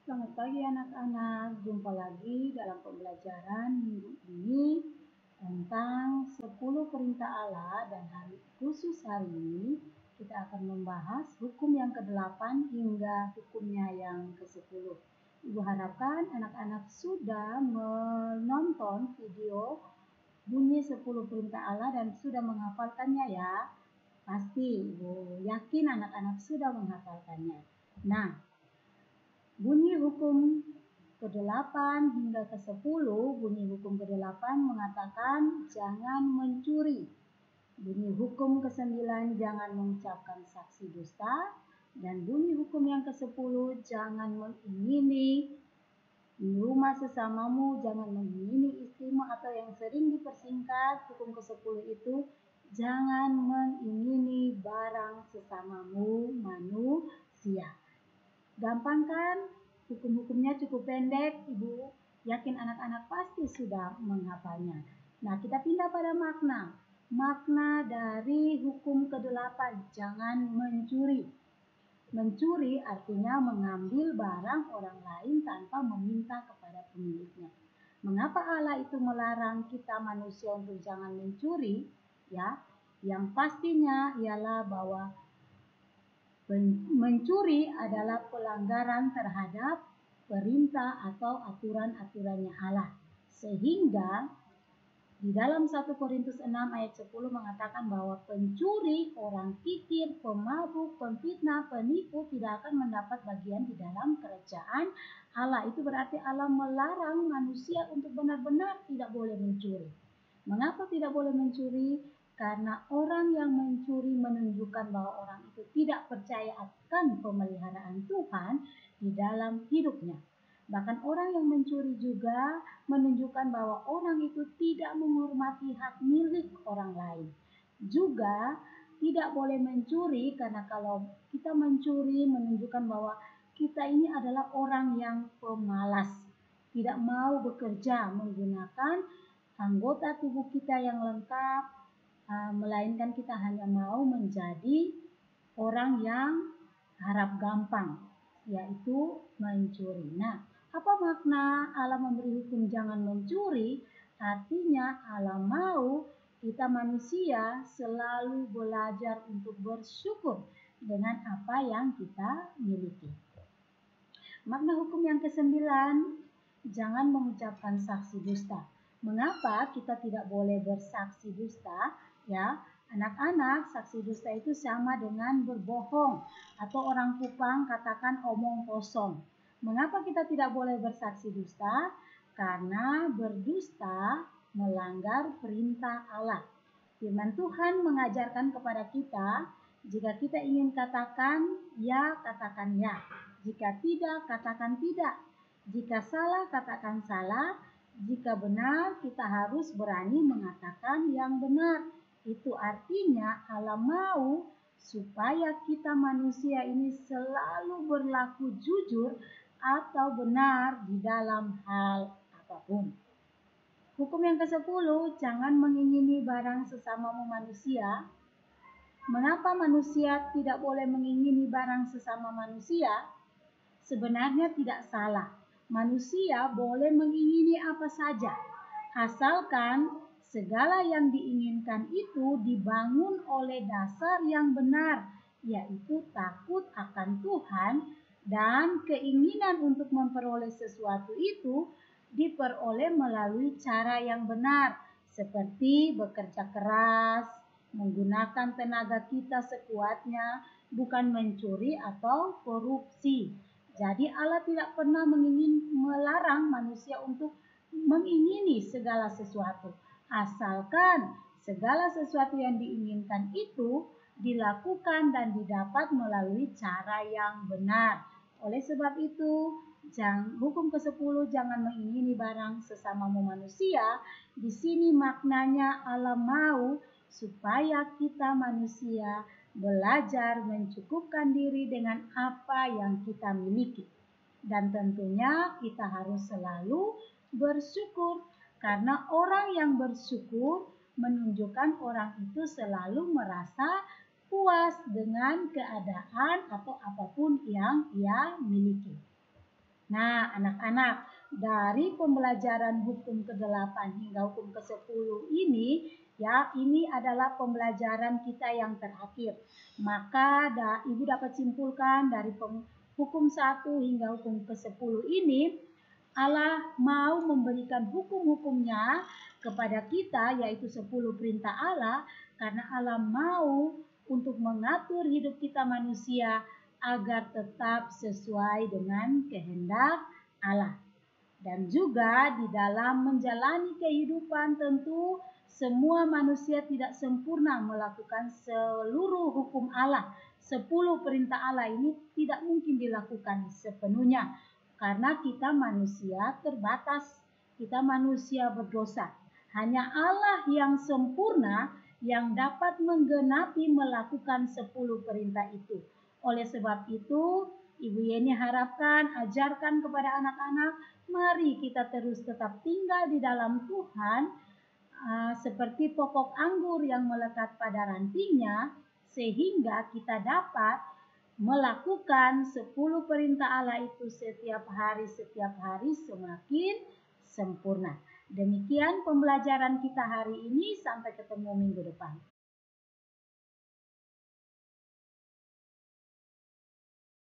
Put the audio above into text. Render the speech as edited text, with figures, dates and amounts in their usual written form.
Selamat pagi anak-anak, jumpa lagi dalam pembelajaran minggu ini tentang 10 perintah Allah, dan hari khusus hari ini kita akan membahas hukum yang ke-8 hingga hukumnya yang ke-10. Ibu harapkan anak-anak sudah menonton video bunyi 10 perintah Allah dan sudah menghafalkannya ya. Pasti Ibu yakin anak-anak sudah menghafalkannya. Nah, bunyi hukum ke-8 hingga ke-10, bunyi hukum ke-8 mengatakan jangan mencuri. Bunyi hukum ke-9 jangan mengucapkan saksi dusta. Dan bunyi hukum yang ke-10 jangan mengingini rumah sesamamu, jangan mengingini istrimu, atau yang sering dipersingkat hukum ke-10 itu jangan mengingini barang sesamamu manusia. Gampang kan? Hukum-hukumnya cukup pendek. Ibu yakin anak-anak pasti sudah menghafalnya. Nah, kita pindah pada makna. Makna dari hukum ke-8, jangan mencuri. Mencuri artinya mengambil barang orang lain tanpa meminta kepada pemiliknya. Mengapa Allah itu melarang kita manusia untuk jangan mencuri? Ya, yang pastinya ialah bahwa mencuri adalah pelanggaran terhadap perintah atau aturan-aturannya Allah. Sehingga di dalam 1 Korintus 6 ayat 10 mengatakan bahwa pencuri, orang kikir, pemabuk, pemfitnah, penipu tidak akan mendapat bagian di dalam kerajaan Allah. Itu berarti Allah melarang manusia untuk benar-benar tidak boleh mencuri. Mengapa tidak boleh mencuri? Karena orang yang mencuri menunjukkan bahwa orang itu tidak percaya akan pemeliharaan Tuhan di dalam hidupnya. Bahkan orang yang mencuri juga menunjukkan bahwa orang itu tidak menghormati hak milik orang lain. Juga tidak boleh mencuri karena kalau kita mencuri menunjukkan bahwa kita ini adalah orang yang pemalas, tidak mau bekerja menggunakan anggota tubuh kita yang lengkap, melainkan kita hanya mau menjadi orang yang harap gampang, yaitu mencuri. Nah, apa makna Allah memberi hukum jangan mencuri? Artinya Allah mau kita manusia selalu belajar untuk bersyukur dengan apa yang kita miliki. Makna hukum yang ke-9, jangan mengucapkan saksi dusta. Mengapa kita tidak boleh bersaksi dusta? Ya, anak-anak, saksi dusta itu sama dengan berbohong, atau orang Kupang katakan omong kosong. Mengapa kita tidak boleh bersaksi dusta? Karena berdusta melanggar perintah Allah. Firman Tuhan mengajarkan kepada kita, jika kita ingin katakan ya, katakan ya. Jika tidak, katakan tidak. Jika salah, katakan salah. Jika benar, kita harus berani mengatakan yang benar. Itu artinya Allah mau supaya kita manusia ini selalu berlaku jujur atau benar di dalam hal apapun. Hukum yang ke-10, jangan mengingini barang sesamamu manusia. Mengapa manusia tidak boleh mengingini barang sesama manusia? Sebenarnya tidak salah. Manusia boleh mengingini apa saja, asalkan segala yang diinginkan itu dibangun oleh dasar yang benar, yaitu takut akan Tuhan, dan keinginan untuk memperoleh sesuatu itu diperoleh melalui cara yang benar, seperti bekerja keras, menggunakan tenaga kita sekuatnya, bukan mencuri atau korupsi. Jadi Allah tidak pernah melarang manusia untuk mengingini segala sesuatu, asalkan segala sesuatu yang diinginkan itu dilakukan dan didapat melalui cara yang benar. Oleh sebab itu, hukum ke-10, jangan mengingini barang sesamamu manusia. Di sini maknanya Allah mau supaya kita manusia belajar mencukupkan diri dengan apa yang kita miliki. Dan tentunya kita harus selalu bersyukur, karena orang yang bersyukur menunjukkan orang itu selalu merasa puas dengan keadaan atau apapun yang ia miliki. Nah, anak-anak, dari pembelajaran hukum ke-8 hingga hukum ke-10 ini, ya, ini adalah pembelajaran kita yang terakhir. Maka Ibu dapat simpulkan dari hukum 1 hingga hukum ke-10 ini, Allah mau memberikan hukum-hukumnya kepada kita, yaitu 10 perintah Allah, karena Allah mau untuk mengatur hidup kita manusia agar tetap sesuai dengan kehendak Allah. Dan juga di dalam menjalani kehidupan tentu semua manusia tidak sempurna melakukan seluruh hukum Allah. 10 perintah Allah ini tidak mungkin dilakukan sepenuhnya karena kita manusia terbatas, kita manusia berdosa. Hanya Allah yang sempurna yang dapat menggenapi melakukan 10 perintah itu. Oleh sebab itu, Ibu Yeni harapkan ajarkan kepada anak-anak, mari kita terus tetap tinggal di dalam Tuhan seperti pokok anggur yang melekat pada rantingnya, sehingga kita dapat melakukan 10 perintah Allah itu setiap hari semakin sempurna. Demikian pembelajaran kita hari ini, sampai ketemu minggu depan.